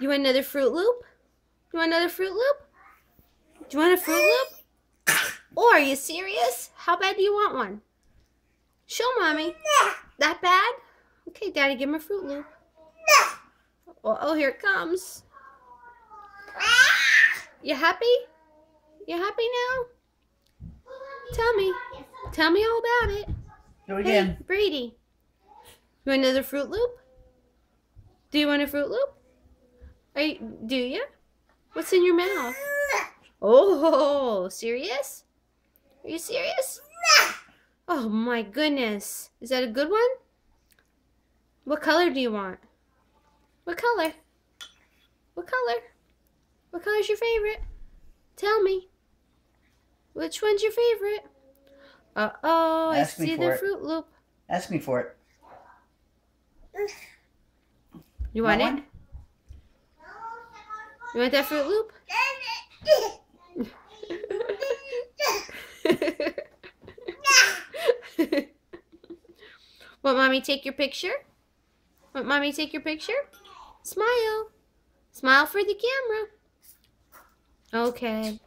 You want another Fruit Loop? You want another Fruit Loop? Do you want a Fruit Loop? Oh, are you serious? How bad do you want one? Show Mommy. That bad? Okay, Daddy, give him a Fruit Loop. Oh, here it comes. You happy? You happy now? Tell me. Tell me all about it. Do it again. Hey, Brady. You want another Fruit Loop? Do you want a Fruit Loop? Do you? What's in your mouth? Oh, serious? Are you serious? Oh my goodness. Is that a good one? What color do you want? What color? What color? What color's your favorite? Tell me. Which one's your favorite? Uh-oh, I see the Fruit Loop. Ask me for it. You want it? You want that Fruit Loop? Want Mommy take your picture? Want Mommy take your picture? Smile. Smile for the camera. Okay.